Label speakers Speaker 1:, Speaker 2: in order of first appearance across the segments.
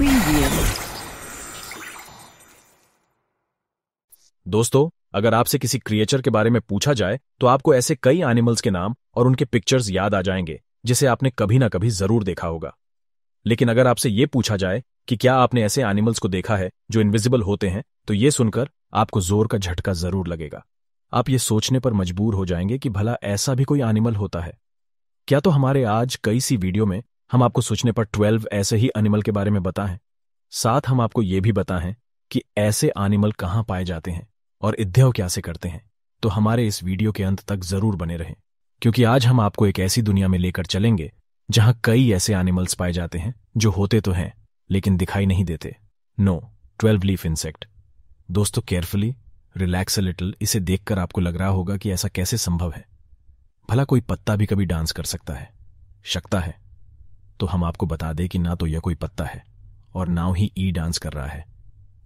Speaker 1: Preview.
Speaker 2: दोस्तों, अगर आपसे किसी क्रिएचर के बारे में पूछा जाए तो आपको ऐसे कई एनिमल्स के नाम और उनके पिक्चर्स याद आ जाएंगे जिसे आपने कभी ना कभी जरूर देखा होगा। लेकिन अगर आपसे ये पूछा जाए कि क्या आपने ऐसे एनिमल्स को देखा है जो इनविजिबल होते हैं, तो ये सुनकर आपको जोर का झटका जरूर लगेगा। आप ये सोचने पर मजबूर हो जाएंगे कि भला ऐसा भी कोई एनिमल होता है क्या। तो हमारे आज कई सी वीडियो में हम आपको सोचने पर 12 ऐसे ही एनिमल के बारे में बताएं। साथ हम आपको ये भी बताएं कि ऐसे एनिमल कहाँ पाए जाते हैं और इद्यव क्या से करते हैं। तो हमारे इस वीडियो के अंत तक जरूर बने रहें, क्योंकि आज हम आपको एक ऐसी दुनिया में लेकर चलेंगे जहां कई ऐसे एनिमल्स पाए जाते हैं जो होते तो हैं लेकिन दिखाई नहीं देते। 12 लीफ इंसेक्ट। दोस्तों, केयरफुली रिलैक्स अ लिटिल। इसे देखकर आपको लग रहा होगा कि ऐसा कैसे संभव है। भला कोई पत्ता भी कभी डांस कर सकता है? तो हम आपको बता दें कि ना तो यह कोई पत्ता है और ना ही ई डांस कर रहा है,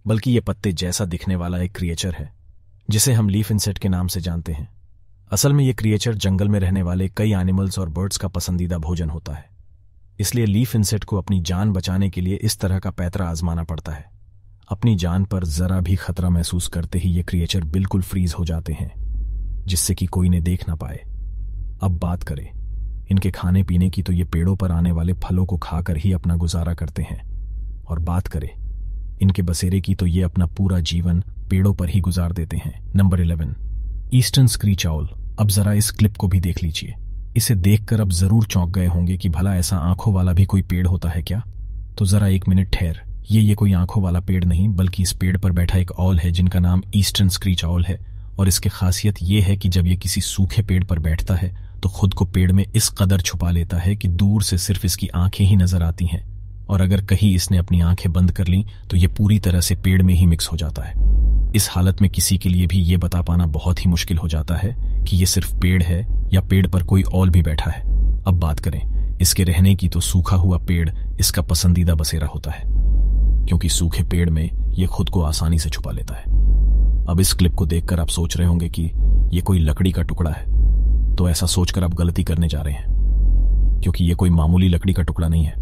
Speaker 2: बल्कि यह पत्ते जैसा दिखने वाला एक क्रिएचर है जिसे हम लीफ इंसेक्ट के नाम से जानते हैं। असल में यह क्रिएचर जंगल में रहने वाले कई एनिमल्स और बर्ड्स का पसंदीदा भोजन होता है। इसलिए लीफ इंसेक्ट को अपनी जान बचाने के लिए इस तरह का पैतरा आजमाना पड़ता है। अपनी जान पर जरा भी खतरा महसूस करते ही ये क्रिएचर बिल्कुल फ्रीज हो जाते हैं, जिससे कि कोई इन्हें देख ना पाए। अब बात करें इनके खाने पीने की, तो ये पेड़ों पर आने वाले फलों को खाकर ही अपना गुजारा करते हैं। और बात करें इनके बसेरे की, तो ये अपना पूरा जीवन पेड़ों पर ही गुजार देते हैं। Number 11, eastern screech owl. अब जरा इस क्लिप को भी देख लीजिए। इसे देखकर अब जरूर चौंक गए होंगे कि भला ऐसा आंखों वाला भी कोई पेड़ होता है क्या। तो जरा एक मिनट ठहर। ये कोई आंखों वाला पेड़ नहीं, बल्कि इस पेड़ पर बैठा एक ऑल है जिनका नाम ईस्टर्न स्क्रीच आउल है। और इसकी खासियत यह है कि जब ये किसी सूखे पेड़ पर बैठता है तो खुद को पेड़ में इस कदर छुपा लेता है कि दूर से सिर्फ इसकी आंखें ही नजर आती हैं। और अगर कहीं इसने अपनी आंखें बंद कर लीं तो ये पूरी तरह से पेड़ में ही मिक्स हो जाता है। इस हालत में किसी के लिए भी ये बता पाना बहुत ही मुश्किल हो जाता है कि ये सिर्फ पेड़ है या पेड़ पर कोई और भी बैठा है। अब बात करें इसके रहने की, तो सूखा हुआ पेड़ इसका पसंदीदा बसेरा होता है, क्योंकि सूखे पेड़ में ये खुद को आसानी से छुपा लेता है। अब इस क्लिप को देखकर आप सोच रहे होंगे कि ये कोई लकड़ी का टुकड़ा है। तो ऐसा सोचकर आप गलती करने जा रहे हैं, क्योंकि ये कोई मामूली लकड़ी का टुकड़ा नहीं है,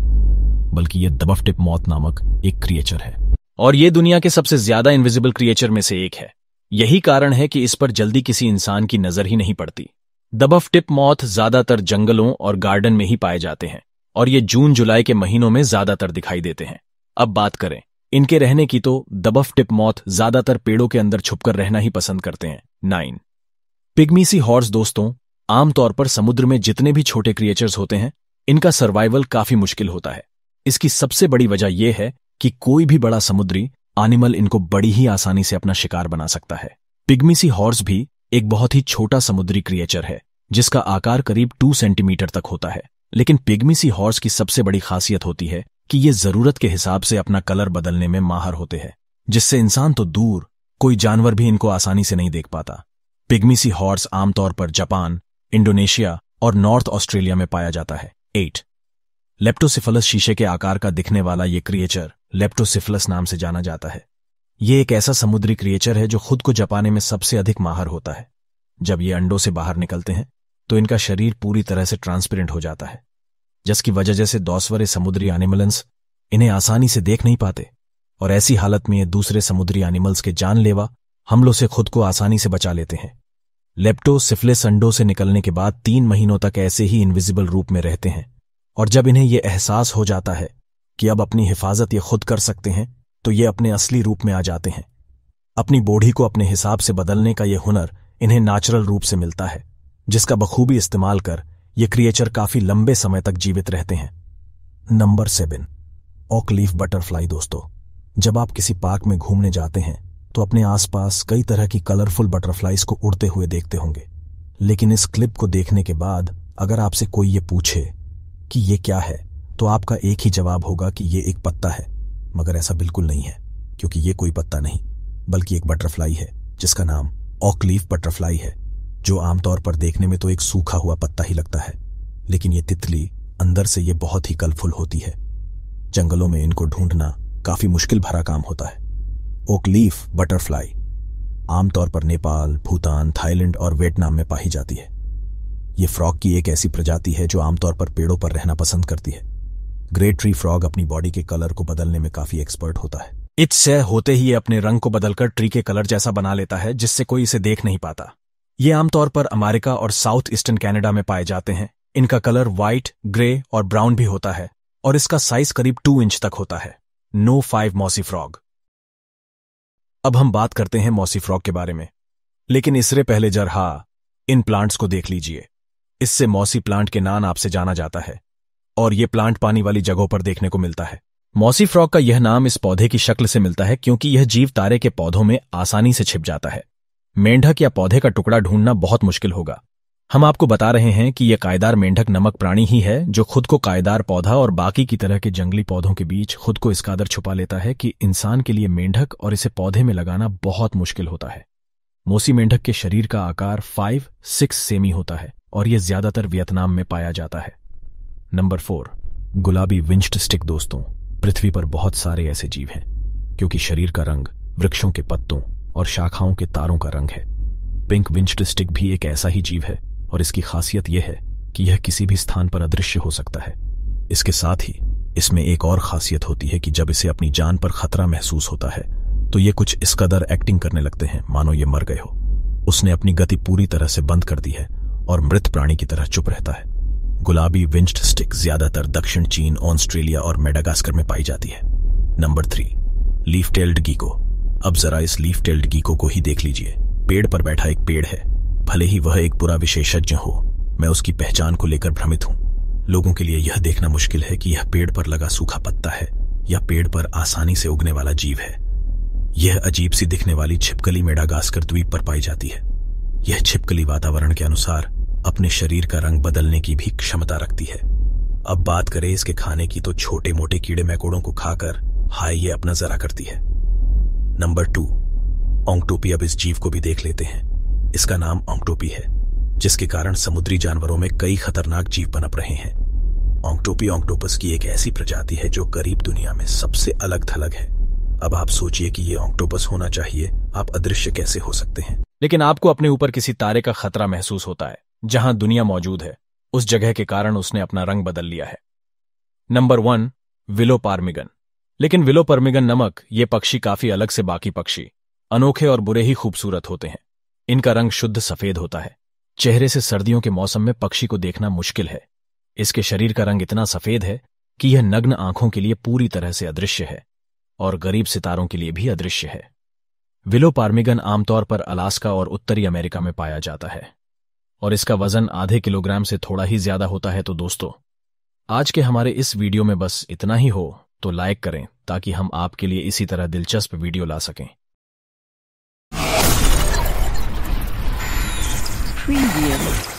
Speaker 2: बल्कि ये दबफ टिप मॉथ नामक एक क्रिएचर है। और ये दुनिया के सबसे ज्यादा इनविजिबल क्रिएचर में से एक है। यही कारण है कि इस पर जल्दी किसी इंसान की नजर ही नहीं पड़ती। दबफ टिप मॉथ ज्यादातर जंगलों और गार्डन में ही पाए जाते हैं और ये जून जुलाई के महीनों में ज्यादातर दिखाई देते हैं। अब बात करें इनके रहने की, तो दबफ टिप मॉथ ज्यादातर पेड़ों के अंदर छुपकर रहना ही पसंद करते हैं। 9 पिग्मी सी हॉर्स। दोस्तों, आमतौर पर समुद्र में जितने भी छोटे क्रिएचर्स होते हैं, इनका सर्वाइवल काफी मुश्किल होता है। इसकी सबसे बड़ी वजह यह है कि कोई भी बड़ा समुद्री एनिमल इनको बड़ी ही आसानी से अपना शिकार बना सकता है। पिग्मी सी हॉर्स भी एक बहुत ही छोटा समुद्री क्रिएचर है जिसका आकार करीब 2 सेंटीमीटर तक होता है। लेकिन पिग्मी सी हॉर्स की सबसे बड़ी खासियत होती है कि ये जरूरत के हिसाब से अपना कलर बदलने में माहिर होते हैं, जिससे इंसान तो दूर कोई जानवर भी इनको आसानी से नहीं देख पाता। पिग्मी सी हॉर्स आमतौर पर जापान, इंडोनेशिया और नॉर्थ ऑस्ट्रेलिया में पाया जाता है। 8 लेप्टोसिफलस। शीशे के आकार का दिखने वाला ये क्रिएचर लेप्टोसिफलस नाम से जाना जाता है। ये एक ऐसा समुद्री क्रिएचर है जो खुद को जपाने में सबसे अधिक माहिर होता है। जब ये अंडों से बाहर निकलते हैं तो इनका शरीर पूरी तरह से ट्रांसपेरेंट हो जाता है, जिसकी वजह जैसे दौसवरे समुद्री एनिमल्स इन्हें आसानी से देख नहीं पाते। और ऐसी हालत में ये दूसरे समुद्री एनिमल्स के जानलेवा हमलों से खुद को आसानी से बचा लेते हैं। लेप्टोसिफलिस अंडों से निकलने के बाद 3 महीनों तक ऐसे ही इनविजिबल रूप में रहते हैं। और जब इन्हें यह एहसास हो जाता है कि अब अपनी हिफाजत ये खुद कर सकते हैं, तो ये अपने असली रूप में आ जाते हैं। अपनी बॉडी को अपने हिसाब से बदलने का यह हुनर इन्हें नेचुरल रूप से मिलता है, जिसका बखूबी इस्तेमाल कर ये क्रिएचर काफी लंबे समय तक जीवित रहते हैं। नंबर 7 ऑक लीफ बटरफ्लाई। दोस्तों, जब आप किसी पार्क में घूमने जाते हैं तो अपने आसपास कई तरह की कलरफुल बटरफ्लाइज को उड़ते हुए देखते होंगे। लेकिन इस क्लिप को देखने के बाद अगर आपसे कोई ये पूछे कि ये क्या है, तो आपका एक ही जवाब होगा कि ये एक पत्ता है। मगर ऐसा बिल्कुल नहीं है, क्योंकि ये कोई पत्ता नहीं बल्कि एक बटरफ्लाई है जिसका नाम ऑक लीफ बटरफ्लाई है, जो आमतौर पर देखने में तो एक सूखा हुआ पत्ता ही लगता है, लेकिन ये तितली अंदर से ये बहुत ही कलरफुल होती है। जंगलों में इनको ढूंढना काफी मुश्किल भरा काम होता है। ओक लीफ बटरफ्लाई आमतौर पर नेपाल, भूटान, थाईलैंड और वियतनाम में पाई जाती है। ये फ्रॉग की एक ऐसी प्रजाति है जो आमतौर पर पेड़ों पर रहना पसंद करती है। ग्रे ट्री फ्रॉग अपनी बॉडी के कलर को बदलने में काफी एक्सपर्ट होता है। इससे होते ही ये अपने रंग को बदलकर ट्री के कलर जैसा बना लेता है, जिससे कोई इसे देख नहीं पाता। ये आमतौर पर अमेरिका और साउथ ईस्टर्न कनाडा में पाए जाते हैं। इनका कलर व्हाइट, ग्रे और ब्राउन भी होता है और इसका साइज करीब 2 इंच तक होता है। No 5 mossy frog. अब हम बात करते हैं मॉसी फ्रॉग के बारे में, लेकिन इससे पहले जरा इन प्लांट्स को देख लीजिए। इससे मॉसी प्लांट के नाम आपसे जाना जाता है और ये प्लांट पानी वाली जगहों पर देखने को मिलता है। मॉसी फ्रॉग का यह नाम इस पौधे की शक्ल से मिलता है क्योंकि यह जीव तारे के पौधों में आसानी से छिप जाता है। मेंढक या पौधे का टुकड़ा ढूंढना बहुत मुश्किल होगा। हम आपको बता रहे हैं कि यह कायदार मेंढक नामक प्राणी ही है जो खुद को कायदार पौधा और बाकी की तरह के जंगली पौधों के बीच खुद को इस कदर छुपा लेता है कि इंसान के लिए मेंढक और इसे पौधे में लगाना बहुत मुश्किल होता है। मौसी मेंढक के शरीर का आकार 5-6 सेमी होता है और यह ज्यादातर वियतनाम में पाया जाता है। नंबर 4, गुलाबी विंच्ड स्टिक। दोस्तों, पृथ्वी पर बहुत सारे ऐसे जीव हैं क्योंकि शरीर का रंग वृक्षों के पत्तों और शाखाओं के तारों का रंग है। पिंक विंच्ड स्टिक भी एक ऐसा ही जीव है और इसकी खासियत यह है कि यह किसी भी स्थान पर अदृश्य हो सकता है। इसके साथ ही इसमें एक और खासियत होती है कि जब इसे अपनी जान पर खतरा महसूस होता है तो ये कुछ इस कदर एक्टिंग करने लगते हैं मानो ये मर गए हो। उसने अपनी गति पूरी तरह से बंद कर दी है और मृत प्राणी की तरह चुप रहता है। गुलाबी विंच्ड स्टिक ज्यादातर दक्षिण चीन, ऑस्ट्रेलिया और मेडागास्कर में पाई जाती है। Number 3, leaf tailed gecko. अब जरा इस लीफ टेल्ड गीको को ही देख लीजिए। पेड़ पर बैठा एक पेड़ है। भले ही वह एक बुरा विशेषज्ञ हो, मैं उसकी पहचान को लेकर भ्रमित हूं। लोगों के लिए यह देखना मुश्किल है कि यह पेड़ पर लगा सूखा पत्ता है या पेड़ पर आसानी से उगने वाला जीव है। यह अजीब सी दिखने वाली छिपकली मेडागास्कर द्वीप पर पाई जाती है। यह छिपकली वातावरण के अनुसार अपने शरीर का रंग बदलने की भी क्षमता रखती है। अब बात करें इसके खाने की तो छोटे मोटे कीड़े मकोड़ों को खाकर हाय ये अपना जरा करती है। नंबर 2, ऑक्टोपी। अब इस जीव को भी देख लेते हैं। इसका नाम ऑक्टोपी है, जिसके कारण समुद्री जानवरों में कई खतरनाक जीव पनप रहे हैं। ऑक्टोपी ऑक्टोपस की एक ऐसी प्रजाति है जो करीब दुनिया में सबसे अलग थलग है। अब आप सोचिए कि ये ऑक्टोपस होना चाहिए, आप अदृश्य कैसे हो सकते हैं?
Speaker 1: लेकिन आपको अपने ऊपर किसी तारे का खतरा महसूस होता है जहां दुनिया मौजूद है। उस जगह के कारण उसने अपना रंग बदल लिया है। Number 1, willow ptarmigan. लेकिन विलो पार्मिगन नमक ये पक्षी काफी अलग से बाकी पक्षी अनोखे और बुरे ही खूबसूरत होते हैं। इनका रंग शुद्ध सफेद होता है। चेहरे से सर्दियों के मौसम में पक्षी को देखना मुश्किल है। इसके शरीर का रंग इतना सफेद है कि यह नग्न आंखों के लिए पूरी तरह से अदृश्य है और गरीब सितारों के लिए भी अदृश्य है। विलो पार्मिगन आमतौर पर अलास्का और उत्तरी अमेरिका में पाया जाता है और इसका वजन आधे किलोग्राम से थोड़ा ही ज्यादा होता है। तो दोस्तों, आज के हमारे इस वीडियो में बस इतना ही हो तो लाइक करें ताकि हम आपके लिए इसी तरह दिलचस्प वीडियो ला सकें।
Speaker 3: Preview.